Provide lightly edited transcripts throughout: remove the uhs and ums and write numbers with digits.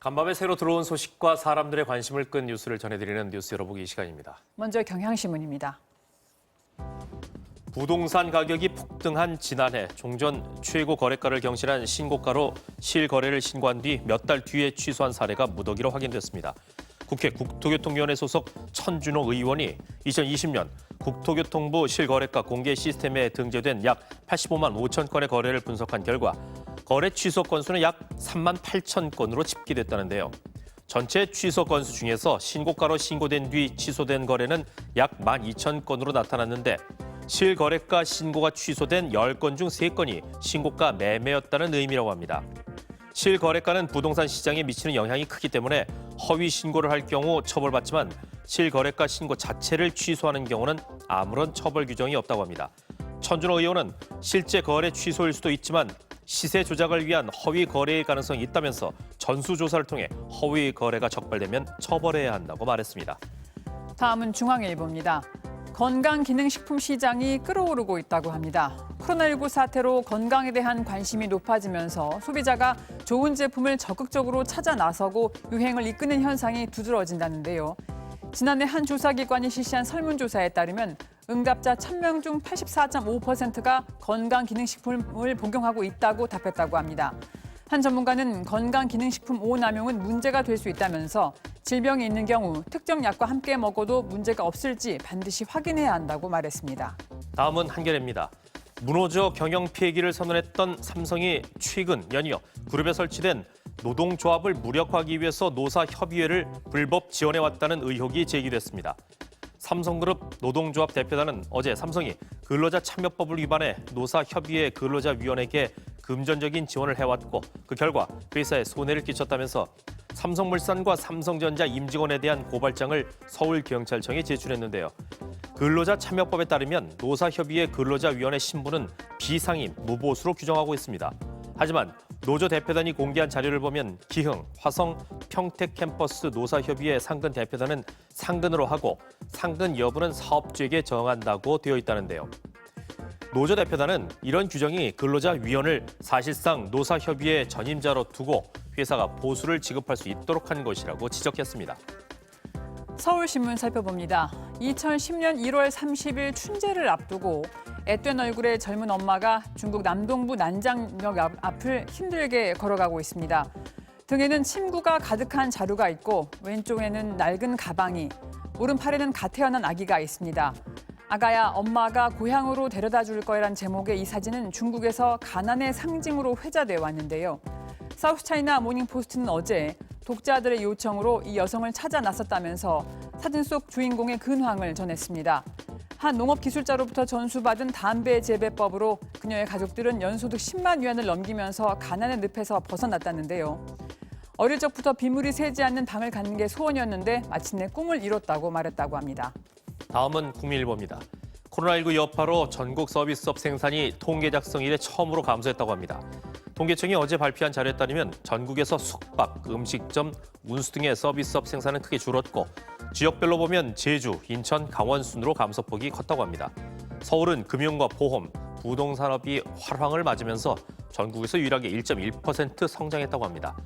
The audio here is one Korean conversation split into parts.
간밤에 새로 들어온 소식과 사람들의 관심을 끈 뉴스를 전해드리는 뉴스 열어보기 시간입니다. 먼저 경향신문입니다. 부동산 가격이 폭등한 지난해 종전 최고 거래가를 경신한 신고가로 실거래를 신고한 뒤 몇 달 뒤에 취소한 사례가 무더기로 확인됐습니다. 국회 국토교통위원회 소속 천준호 의원이 2020년 국토교통부 실거래가 공개 시스템에 등재된 약 85만 5천 건의 거래를 분석한 결과 거래 취소 건수는 약 3만 8천 건으로 집계됐다는데요. 전체 취소 건수 중에서 신고가로 신고된 뒤 취소된 거래는 약 12,000 건으로 나타났는데 실거래가 신고가 취소된 10건 중 3건이 신고가 매매였다는 의미라고 합니다. 실거래가는 부동산 시장에 미치는 영향이 크기 때문에 허위 신고를 할 경우 처벌받지만 실거래가 신고 자체를 취소하는 경우는 아무런 처벌 규정이 없다고 합니다. 천준호 의원은 실제 거래 취소일 수도 있지만 시세 조작을 위한 허위 거래의 가능성이 있다면서 전수조사를 통해 허위 거래가 적발되면 처벌해야 한다고 말했습니다. 다음은 중앙일보입니다. 건강기능식품 시장이 끓어오르고 있다고 합니다. 코로나19 사태로 건강에 대한 관심이 높아지면서 소비자가 좋은 제품을 적극적으로 찾아 나서고 유행을 이끄는 현상이 두드러진다는데요. 지난해 한 조사기관이 실시한 설문조사에 따르면 응답자 1,000명 중 84.5%가 건강기능식품을 복용하고 있다고 답했다고 합니다. 한 전문가는 건강기능식품 오남용은 문제가 될 수 있다면서 질병이 있는 경우 특정 약과 함께 먹어도 문제가 없을지 반드시 확인해야 한다고 말했습니다. 다음은 한겨레입니다. 무노조 경영 폐기를 선언했던 삼성이 최근 연이어 그룹에 설치된 노동조합을 무력화하기 위해서 노사협의회를 불법 지원해왔다는 의혹이 제기됐습니다. 삼성그룹 노동조합 대표단은 어제 삼성이 근로자 참여법을 위반해 노사협의회 근로자위원회에게 금전적인 지원을 해왔고 그 결과 회사에 손해를 끼쳤다면서 삼성물산과 삼성전자 임직원에 대한 고발장을 서울경찰청에 제출했는데요. 근로자 참여법에 따르면 노사협의회 근로자위원회 신분은 비상임, 무보수로 규정하고 있습니다. 하지만 노조 대표단이 공개한 자료를 보면 기흥, 화성, 평택 캠퍼스 노사협의회 상근 대표단은 상근으로 하고 상근 여부는 사업주에게 정한다고 되어 있다는데요. 노조 대표단은 이런 규정이 근로자위원을 사실상 노사협의회 전임자로 두고 회사가 보수를 지급할 수 있도록 한 것이라고 지적했습니다. 서울신문 살펴봅니다. 2010년 1월 30일 춘제를 앞두고 앳된 얼굴의 젊은 엄마가 중국 남동부 난장역 앞을 힘들게 걸어가고 있습니다. 등에는 침구가 가득한 자루가 있고 왼쪽에는 낡은 가방이, 오른팔에는 갓 태어난 아기가 있습니다. 아가야, 엄마가 고향으로 데려다 줄 거란 제목의 이 사진은 중국에서 가난의 상징으로 회자돼 왔는데요. 사우스차이나 모닝포스트는 어제 독자들의 요청으로 이 여성을 찾아 나섰다면서 사진 속 주인공의 근황을 전했습니다. 한 농업기술자로부터 전수받은 담배 재배법으로 그녀의 가족들은 연소득 10만 위안을 넘기면서 가난의 늪에서 벗어났다는데요. 어릴 적부터 빗물이 새지 않는 방을 갖는 게 소원이었는데 마침내 꿈을 이뤘다고 말했다고 합니다. 다음은 국민일보입니다. 코로나19 여파로 전국 서비스업 생산이 통계 작성 이래 처음으로 감소했다고 합니다. 통계청이 어제 발표한 자료에 따르면 전국에서 숙박, 음식점, 운수 등의 서비스업 생산은 크게 줄었고 지역별로 보면 제주, 인천, 강원 순으로 감소폭이 컸다고 합니다. 서울은 금융과 보험, 부동산업이 활황을 맞으면서 전국에서 유일하게 1.1% 성장했다고 합니다.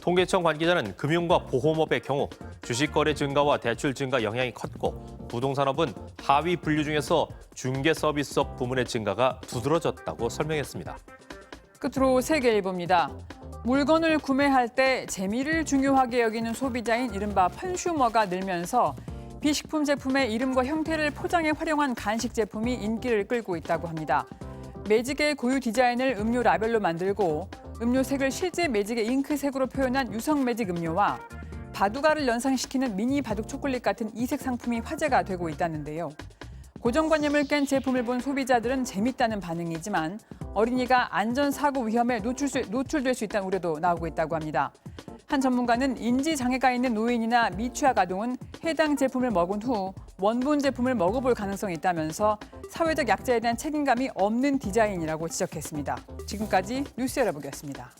통계청 관계자는 금융과 보험업의 경우 주식 거래 증가와 대출 증가 영향이 컸고 부동산업은 하위 분류 중에서 중개 서비스업 부문의 증가가 두드러졌다고 설명했습니다. 끝으로 세계일보입니다. 물건을 구매할 때 재미를 중요하게 여기는 소비자인 이른바 컨슈머가 늘면서 비식품 제품의 이름과 형태를 포장에 활용한 간식 제품이 인기를 끌고 있다고 합니다. 매직의 고유 디자인을 음료 라벨로 만들고 음료색을 실제 매직의 잉크색으로 표현한 유성 매직 음료와 바둑알을 연상시키는 미니 바둑 초콜릿 같은 이색 상품이 화제가 되고 있다는데요. 고정관념을 깬 제품을 본 소비자들은 재밌다는 반응이지만 어린이가 안전사고 위험에 노출될 수 있다는 우려도 나오고 있다고 합니다. 한 전문가는 인지장애가 있는 노인이나 미취학 아동은 해당 제품을 먹은 후 원본 제품을 먹어볼 가능성이 있다면서 사회적 약자에 대한 책임감이 없는 디자인이라고 지적했습니다. 지금까지 뉴스 열어보기였습니다.